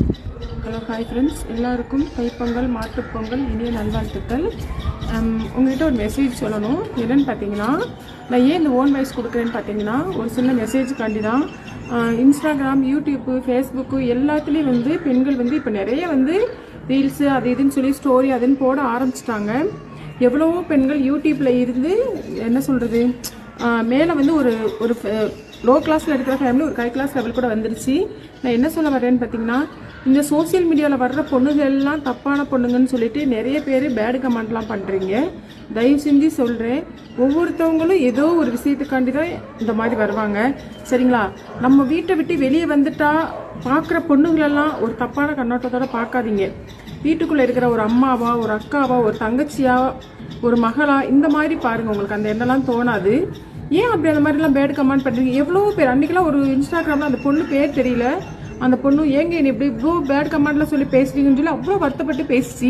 Hello hi friends, எல்லாருக்கும் தைப்பொங்கல் மாட்டுப்பொங்கல் இனிய நல்வாழ்த்துக்கள். உங்கள்கிட்ட ஒரு மெசேஜ் சொல்லணும். என்னென்னு பார்த்தீங்கன்னா, நான் ஏன் இந்த ஓன் வாய்ஸ் கொடுக்குறேன்னு பார்த்தீங்கன்னா, ஒரு சின்ன மெசேஜுக்காண்டி தான். இன்ஸ்டாகிராம், யூடியூப்பு, ஃபேஸ்புக்கு எல்லாத்துலேயும் வந்து பெண்கள் வந்து இப்போ நிறைய வந்து ரீல்ஸு அது இதுன்னு சொல்லி ஸ்டோரி அதுன்னு போட ஆரம்பிச்சிட்டாங்க. எவ்வளவோ பெண்கள் யூடியூப்பில் இருந்து என்ன சொல்கிறது, மேலே வந்து ஒரு ஒரு லோ கிளாஸில் இருக்கிற ஃபேமிலி ஒரு ஹை கிளாஸ் லெவல் கூட வந்துருச்சு. நான் என்ன சொல்ல வரேன்னு பார்த்தீங்கன்னா, இந்த சோசியல் மீடியாவில் வர்ற பொண்ணுகள்லாம் தப்பான பொண்ணுங்கன்னு சொல்லிட்டு நிறைய பேர் பேடு கமெண்ட்லாம் பண்ணுறீங்க. தயவு செஞ்சு சொல்கிறேன், ஒவ்வொருத்தவங்களும் ஏதோ ஒரு விஷயத்துக்காண்டி தான் இந்த மாதிரி வருவாங்க, சரிங்களா? நம்ம வீட்டை விட்டு வெளியே வந்துட்டா பார்க்குற பொண்ணுங்களெல்லாம் ஒரு தப்பான கண்ணோட்டத்தோடு பார்க்காதீங்க. வீட்டுக்குள்ளே இருக்கிற ஒரு அம்மாவா, ஒரு அக்காவா, ஒரு தங்கச்சியா, ஒரு மகளா, இந்த மாதிரி பாருங்கள். உங்களுக்கு அந்த எண்ணெல்லாம் தோணாது. ஏன் அப்படி அந்த மாதிரிலாம் பேட் கமெண்ட் பண்ணுறீங்க? எவ்வளோ பேர் அன்றைக்கெல்லாம் ஒரு இன்ஸ்டாகிராமில் அந்த பொண்ணு பேர் தெரியல, அந்த பொண்ணு ஏங்க என்ன இப்படி இவ்வளோ பேட் கமெண்ட்லாம் சொல்லி பேசுறீங்கன்னு சொல்லி அவ்வளோ வருத்தப்பட்டு பேசிச்சு.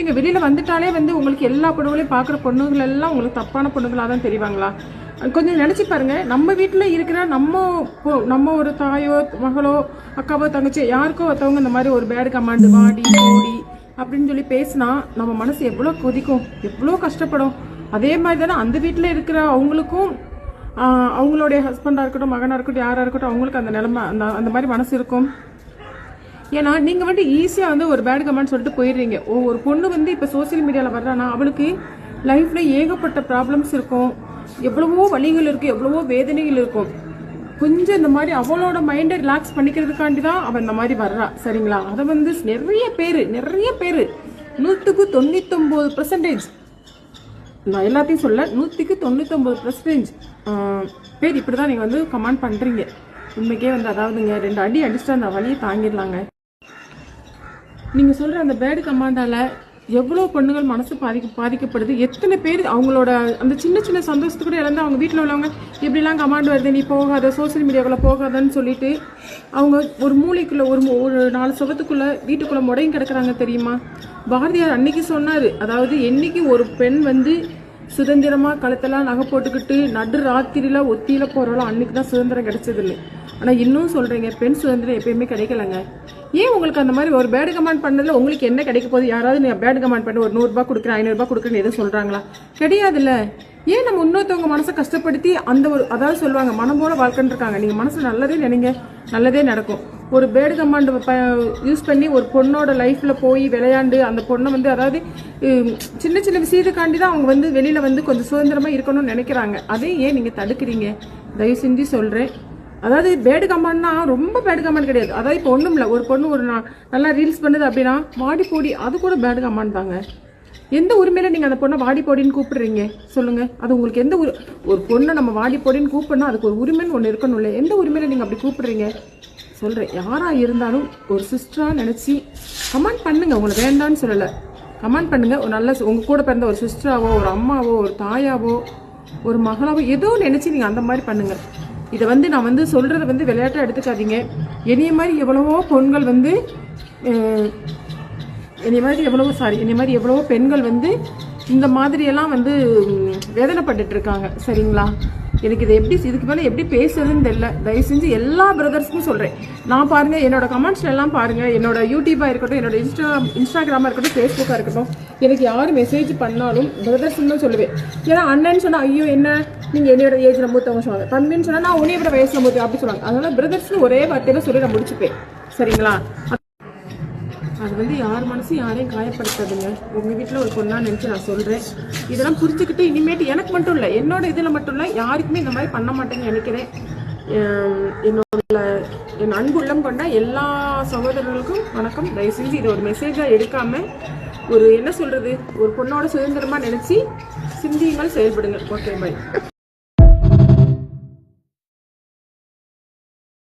எங்கள் வெளியில் வந்துட்டாலே வந்து உங்களுக்கு எல்லா பொண்ணுங்களையும் பார்க்குற பொண்ணுங்கள் எல்லாம் உங்களுக்கு தப்பான பொண்ணுங்களாக தான் தெரிவாங்களா? கொஞ்சம் நினச்சி பாருங்கள். நம்ம வீட்டில் இருக்கிற நம்ம ஒரு தாயோ மகளோ அக்காவோ தங்கச்சி யாருக்கோ ஒருத்தவங்க இந்த மாதிரி ஒரு பேட் கமெண்ட் வாடி ஓடி அப்படின்னு சொல்லி பேசினா நம்ம மனசு எவ்வளோ கொதிக்கும், எவ்வளோ கஷ்டப்படும். அதே மாதிரி தானே அந்த வீட்டில் இருக்கிற அவங்களுக்கும் அவங்களுடைய ஹஸ்பண்டாக இருக்கட்டும், மகனாக இருக்கட்டும், யாராக இருக்கட்டும், அவங்களுக்கு அந்த நிலைமை அந்த மாதிரி மனசு இருக்கும். ஏன்னா நீங்கள் வந்து ஈஸியாக வந்து ஒரு பேட் கமெண்ட் சொல்லிட்டு போயிடுறீங்க. ஒரு பொண்ணு வந்து இப்போ சோசியல் மீடியாவில் வர்றானா அவளுக்கு லைஃப்பில் ஏகப்பட்ட ப்ராப்ளம்ஸ் இருக்கும், எவ்வளவோ வலிகள் இருக்கும், எவ்வளவோ வேதனைகள் இருக்கும். கொஞ்சம் இந்த மாதிரி அவளோட மைண்டை ரிலாக்ஸ் பண்ணிக்கிறதுக்காண்டி தான் அவன் இந்த மாதிரி வர்றா, சரிங்களா? அதை வந்து நிறைய பேர் 100% நான் எல்லாத்தையும் சொல்ல 100% பேர் இப்படி தான் நீங்கள் வந்து கமெண்ட் பண்ணுறீங்க. உண்மைக்கே வந்து அதாவதுங்க 2 அடி அடிச்சுட்டு அந்த வழியை தாங்கிடலாங்க. நீங்கள் சொல்கிற அந்த பேடு கமெண்டால் எவ்வளோ பொண்ணுகள் மனசு பாதிக்கப்படுது. எத்தனை பேர் அவங்களோட அந்த சின்ன சின்ன சந்தோஷத்துக்கு கூட இழந்து அவங்க வீட்டில் உள்ளவங்க இப்படிலாம் கமாண்ட் வருது, நீ போகாத, சோசியல் மீடியாவுக்குள்ளே போகாதன்னு சொல்லிட்டு அவங்க ஒரு மூளைக்குள்ளே ஒரு 4 சுவத்துக்குள்ளே வீட்டுக்குள்ளே முடையும் கிடக்குறாங்க, தெரியுமா? பாரதியார் அன்னைக்கு சொன்னார், அதாவது என்னைக்கு ஒரு பெண் வந்து சுதந்திரமாக கழுத்தெல்லாம் நகை போட்டுக்கிட்டு நடு ராத்திரியில் ஒத்தியில் போகிறாலும் அன்னைக்கு தான் சுதந்திரம் கிடைச்சதுன்னு. ஆனால் இன்னும் சொல்கிறீங்க, பெண் சுதந்திரம் எப்பயுமே கிடைக்கலங்க. ஏன் உங்களுக்கு அந்த மாதிரி ஒரு பேடு கமெண்ட் பண்ணதில் உங்களுக்கு என்ன கிடைக்க போகுது? யாராவது நீங்கள் பேடு கமெண்ட் பண்ணி ஒரு 100 ரூபா கொடுக்குறேன், 500 ரூபா கொடுக்குறேன்னு எதுவும் சொல்கிறாங்களா? கிடையாதுல்ல. ஏன் நம்ம இன்னொருத்தவங்க மனசை கஷ்டப்படுத்தி அந்த ஒரு அதாவது சொல்லுவாங்க மனம் போல வாழ்க்கைன்னு இருக்காங்க. நீங்கள் மனசில் நல்லதே நினைங்க, நல்லதே நடக்கும். ஒரு பேடு கமாண்ட் யூஸ் பண்ணி ஒரு பொண்ணோட லைஃப்பில் போய் விளையாண்டு அந்த பொண்ணை வந்து அதாவது சின்ன சின்ன விஷயத்துக்காண்டி தான் அவங்க வந்து வெளியில் வந்து கொஞ்சம் சுதந்திரமாக இருக்கணும்னு நினைக்கிறாங்க. அதே ஏன் நீங்கள் தடுக்கிறீங்க? தயவு செஞ்சு சொல்கிறேன். அதாவது பேடு கமெண்ட்னா ரொம்ப பேடு கமெண்ட் கிடையாது. அதாவது இப்போ ஒன்றும் இல்லை, ஒரு பொண்ணு ஒரு நல்லா ரீல்ஸ் பண்ணுது அப்படின்னா வாடி போடி, அது கூட பேடு கமெண்ட் தாங்க. எந்த உரிமையில நீங்கள் அந்த பொண்ணை வாடி போடின்னு கூப்பிடுறீங்க சொல்லுங்கள்? அது உங்களுக்கு எந்த ஒரு பொண்ணை நம்ம வாடி போடின்னு கூப்பிடணும், அதுக்கு ஒரு உரிமைன்னு ஒன்று இருக்கணும் இல்லை? எந்த உரிமையில நீங்கள் அப்படி கூப்பிடுறீங்க சொல்கிறேன். யாராக இருந்தாலும் ஒரு சிஸ்டராக நினச்சி கமெண்ட் பண்ணுங்கள். உங்களை வேண்டான்னு சொல்லலை, கமெண்ட் பண்ணுங்கள். ஒரு நல்ல உங்கள் கூட பிறந்த ஒரு சிஸ்டராவோ, ஒரு அம்மாவோ, ஒரு தாயாவோ, ஒரு மகளாவோ ஏதோ நினச்சி நீங்கள் அந்த மாதிரி பண்ணுங்கள். இதை வந்து நான் வந்து சொல்கிறத வந்து விளையாட்டாக எடுத்துக்காதீங்க. என்னைய மாதிரி எவ்வளவோ பெண்கள் வந்து என்னை மாதிரி எவ்வளவோ பெண்கள் வந்து இந்த மாதிரியெல்லாம் வந்து வேதனைப்பட்டு இருக்காங்க, சரிங்களா? எனக்கு இதை இதுக்கு மேலே எப்படி பேசுறதுன்னு தெரியல. தயவு செஞ்சு எல்லா பிரதர்ஸுக்கும் சொல்கிறேன், நான் பாருங்கள் என்னோட கமெண்ட்ஸ்ல எல்லாம் பாருங்கள், என்னோட யூடியூபாக இருக்கட்டும், என்னோட இன்ஸ்டாகிராமாக இருக்கட்டும், ஃபேஸ்புக்காக இருக்கட்டும், எனக்கு யார் மெசேஜ் பண்ணாலும் பிரதர்ஸ்ன்னு தான் சொல்லுவேன். ஏன்னா அண்ணன்னு சொன்னால் ஐயோ என்ன நீங்கள் என்னோட ஏஜில் மூத்தவங்க சொல்லுவாங்க, தம்பின்னு சொன்னால் நான் உன்னைய விட வயசில் மூத்த அப்படி சொல்லுவாங்க. அதனால் பிரதர்ஸ்னு ஒரே வார்த்தையில் சொல்லி நான் முடிச்சுப்பேன், சரிங்களா? அது வந்து யார் மனசும் யாரையும் காயப்படுத்தாதுங்க. உங்கள் வீட்டில் ஒரு பொண்ணா நினச்சி நான் சொல்கிறேன். இதெல்லாம் புரிஞ்சுக்கிட்டு இனிமேட்டு எனக்கு மட்டும் இல்லை, என்னோட இதில் மட்டும் இல்லை, யாருக்குமே இந்த மாதிரி பண்ண மாட்டேன்னு நினைக்கிறேன். என் அன்புள்ளம் கொண்ட எல்லா சகோதரர்களுக்கும் வணக்கம். தயவு செஞ்சு இதை ஒரு மெசேஜாக எடுக்காமல் ஒரு என்ன சொல்கிறது, ஒரு பொண்ணோட சுதந்திரமாக நினச்சி சிந்தியுங்கள், செயல்படுங்க. Okay, by.